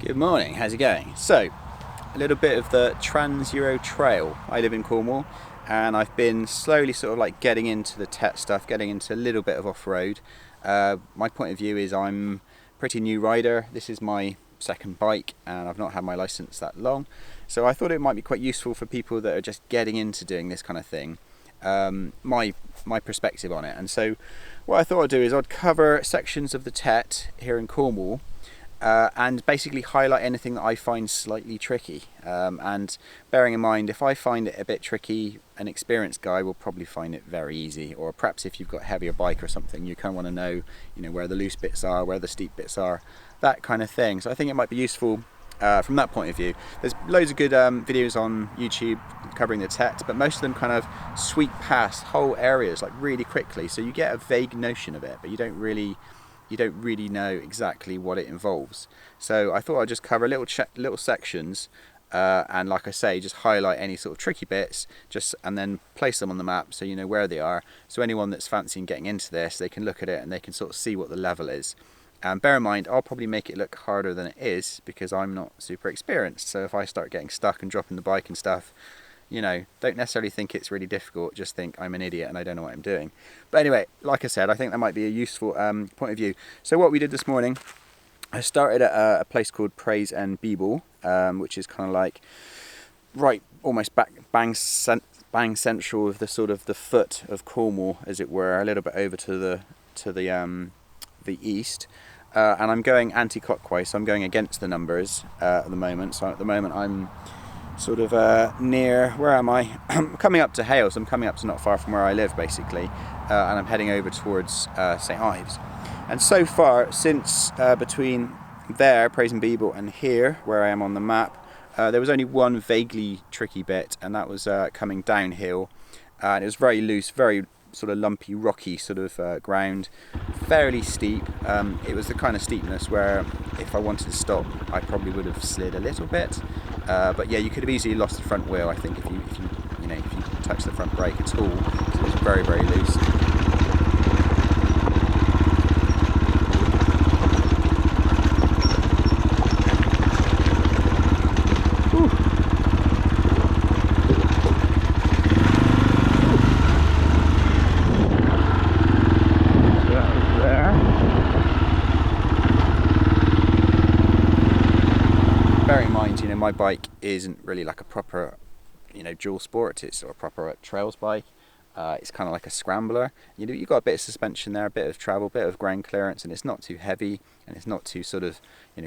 Good morning, how's it going? So, a little bit of the Trans-Euro Trail. I live in Cornwall and I've been slowly sort of like getting into the TET stuff, getting into a little bit of off-road. My point of view is I'm a pretty new rider. This is my second bike and I've not had my license that long. So I thought it might be quite useful for people that are just getting into doing this kind of thing. My perspective on it. And so what I thought I'd do is I'd cover sections of the TET here in Cornwall and basically highlight anything that I find slightly tricky. And bearing in mind, if I find it a bit tricky, an experienced guy will probably find it very easy. Or perhaps if you've got a heavier bike or something, you kind of want to know, where the loose bits are, where the steep bits are, that kind of thing. So I think it might be useful from that point of view. There's loads of good videos on YouTube covering the TET, but most of them kind of sweep past whole areas like really quickly. So you get a vague notion of it, but you don't really know exactly what it involves. So I thought I'd just cover little sections and like I say, just highlight any sort of tricky bits and then place them on the map so you know where they are. So anyone that's fancying getting into this, they can look at it and they can sort of see what the level is. And bear in mind, I'll probably make it look harder than it is because I'm not super experienced. So if I start getting stuck and dropping the bike and stuff, don't necessarily think it's really difficult, just think I'm an idiot and I don't know what I'm doing. But anyway, like I said, I think that might be a useful point of view. So what we did this morning, I started at a place called Praze-An-Beeble, which is kind of like right almost bang central of the sort of the foot of Cornwall, as it were, a little bit over to the east. And I'm going anti-clockwise, so I'm going against the numbers at the moment. So at the moment I'm sort of near, where am I? I'm coming up to Hales. I'm coming up to not far from where I live basically, and I'm heading over towards St Ives. And so far, since between there, Praze-An-Beeble, and here, where I am on the map, there was only one vaguely tricky bit, and that was coming downhill, and it was very loose, very sort of lumpy, rocky sort of ground, fairly steep. It was the kind of steepness where if I wanted to stop, I probably would have slid a little bit. But yeah, you could have easily lost the front wheel, I think, if you touch the front brake at all, because it was very, very loose. Bear in mind, my bike isn't really like a proper, dual sport. It's sort of a proper trails bike. It's kind of like a scrambler. You've got a bit of suspension there, a bit of travel, a bit of ground clearance, and it's not too heavy and it's not too sort of,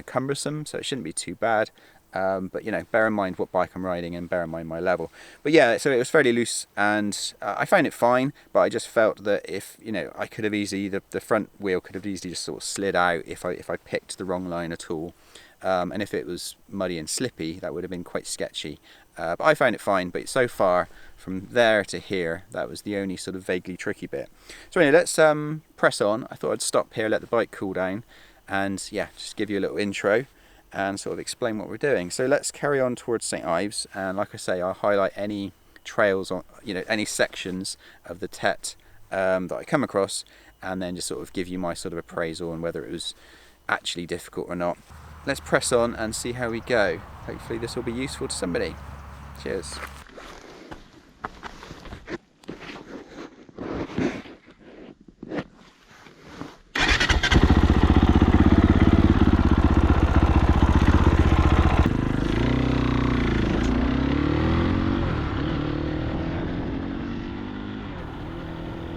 cumbersome. So it shouldn't be too bad. But bear in mind what bike I'm riding and bear in mind my level. But yeah, so it was fairly loose and I found it fine, but I just felt that if, I could have easily, the front wheel could have easily just sort of slid out if I picked the wrong line at all. And if it was muddy and slippy, that would have been quite sketchy. But I found it fine, but so far, from there to here, that was the only sort of vaguely tricky bit. So anyway, let's press on. I thought I'd stop here, let the bike cool down, and yeah, just give you a little intro and sort of explain what we're doing. So let's carry on towards St Ives, and like I say, I'll highlight any trails, on any sections of the TET that I come across, and then just sort of give you my sort of appraisal on whether it was actually difficult or not. Let's press on and see how we go. Hopefully this will be useful to somebody. Cheers.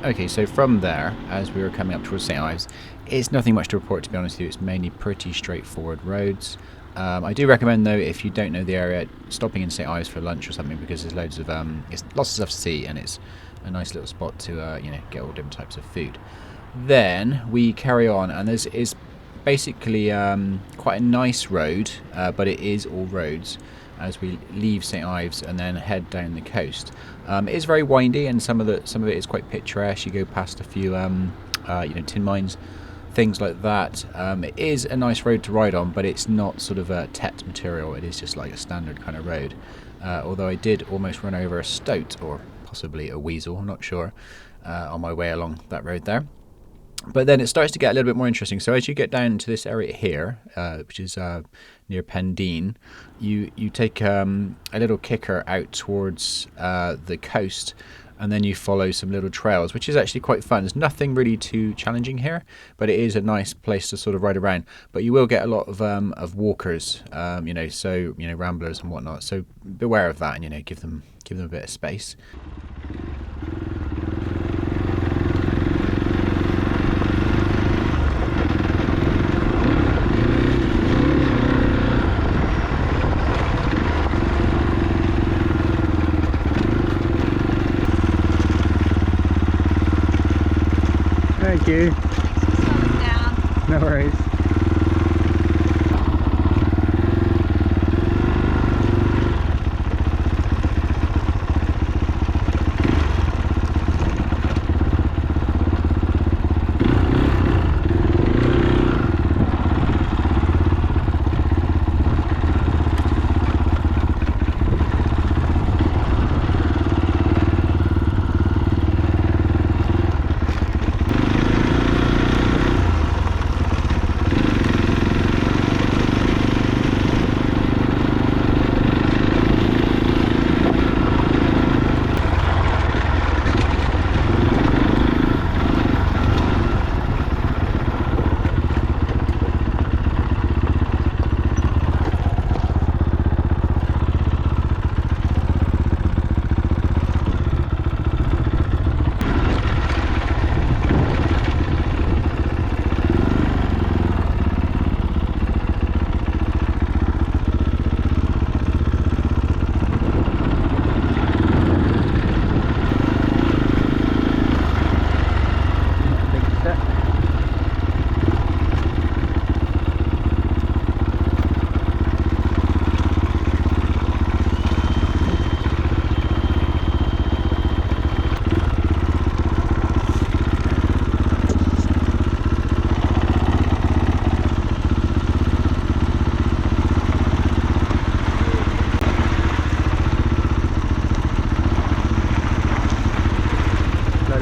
Okay, so from there, as we were coming up towards St Ives, it's nothing much to report, to be honest with you. It's mainly pretty straightforward roads. I do recommend, though, if you don't know the area, stopping in St Ives for lunch or something, because there's loads of lots of stuff to see, and it's a nice little spot to get all different types of food. Then we carry on, and this is basically quite a nice road, but it is all roads as we leave St Ives and then head down the coast. It is very windy, and some of it is quite picturesque. You go past a few tin mines, things like that. It is a nice road to ride on, but it's not sort of a TET material. It is just like a standard kind of road. Although I did almost run over a stoat, or possibly a weasel, I'm not sure, on my way along that road there. But then it starts to get a little bit more interesting. So as you get down to this area here, which is near Pendeen, you take a little kicker out towards the coast, and then you follow some little trails, which is actually quite fun. There's nothing really too challenging here, but it is a nice place to sort of ride around. But you will get a lot of walkers, so ramblers and whatnot. So beware of that, and give them a bit of space. Thank you. Slowing down. No worries.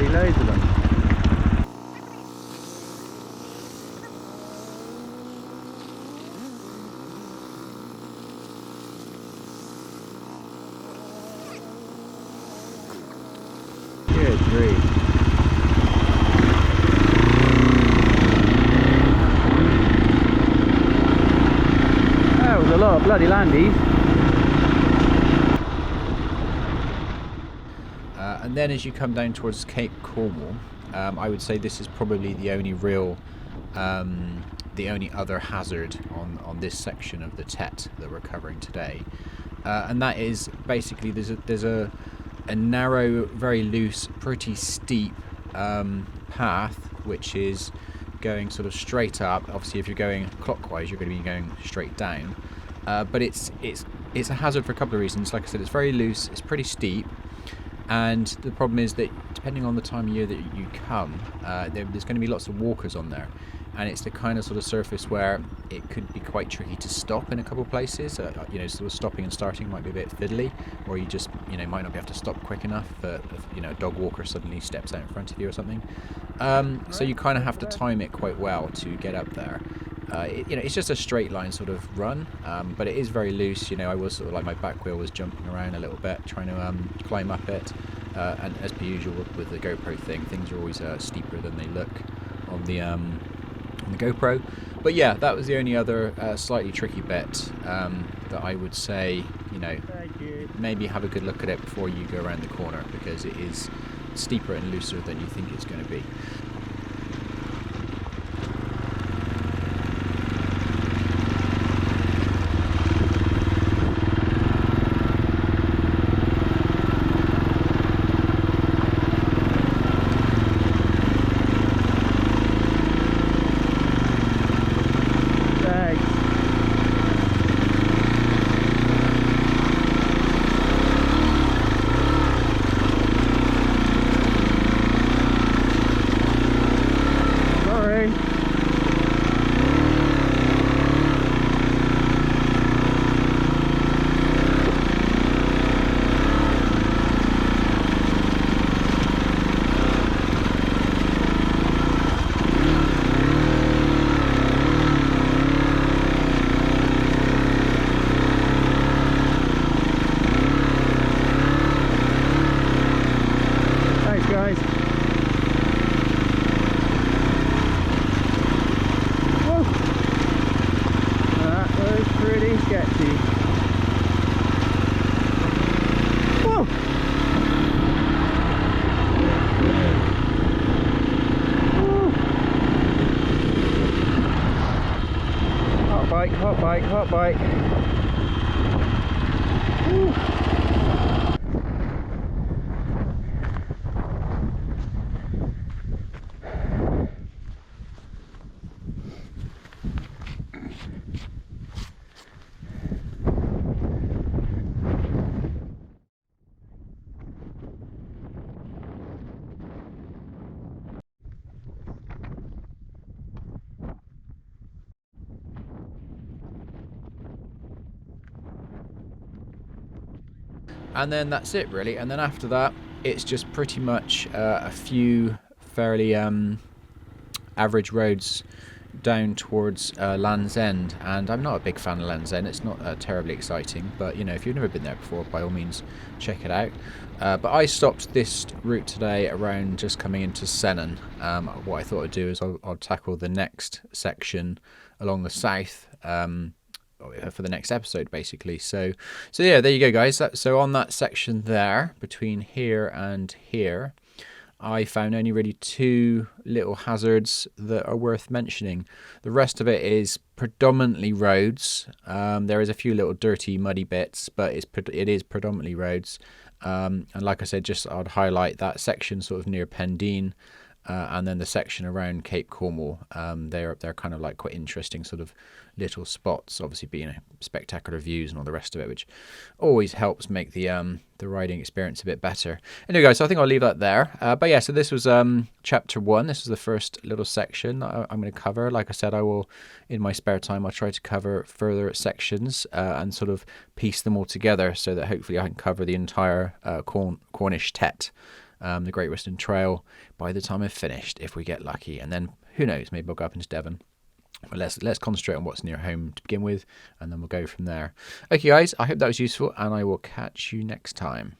Loads of them. Good grief. That was a lot of bloody landies. And then as you come down towards Cape Cornwall, I would say this is probably the only real, the only other hazard on this section of the TET that we're covering today. And that is basically there's a narrow, very loose, pretty steep path which is going sort of straight up. Obviously, if you're going clockwise, you're going to be going straight down. But it's a hazard for a couple of reasons. Like I said, it's very loose, it's pretty steep. And the problem is that depending on the time of year that you come, there's going to be lots of walkers on there, and it's the kind of sort of surface where it could be quite tricky to stop in a couple of places. Sort of stopping and starting might be a bit fiddly, or you just might not be able to stop quick enough if a dog walker suddenly steps out in front of you or something. So you kind of have to time it quite well to get up there. It's just a straight line sort of run, but it is very loose. I was sort of like my back wheel was jumping around a little bit, trying to climb up it. And as per usual with the GoPro thing, things are always steeper than they look on the GoPro. But yeah, that was the only other slightly tricky bit that I would say, maybe have a good look at it before you go around the corner, because it is steeper and looser than you think it's going to be. bike, hot bike, hot bike. Woo. And then that's it really, and then after that it's just pretty much a few fairly average roads down towards Land's End, and I'm not a big fan of Land's End. It's not terribly exciting, but you know, if you've never been there before, by all means check it out. But I stopped this route today around just coming into Senan. What I thought I'd do is I'll tackle the next section along the south for the next episode, basically. So yeah, there you go, guys. So on that section there, between here and here, I found only really 2 little hazards that are worth mentioning. The rest of it is predominantly roads. There is a few little dirty, muddy bits, but it is predominantly roads. And like I said, just I'd highlight that section sort of near Pendine, and then the section around Cape Cornwall. They're kind of like quite interesting sort of little spots, obviously being spectacular views and all the rest of it, which always helps make the riding experience a bit better. Anyway, guys, so I think I'll leave that there. But yeah, so this was chapter 1. This was the first little section I'm going to cover. Like I said, I will, in my spare time, I'll try to cover further sections and sort of piece them all together so that hopefully I can cover the entire Cornish TET, the Great Western Trail, by the time I've finished, if we get lucky. And then who knows, maybe I'll go up into Devon. But let's concentrate on what's near home to begin with, and then we'll go from there. Okay, guys, I hope that was useful, and I will catch you next time.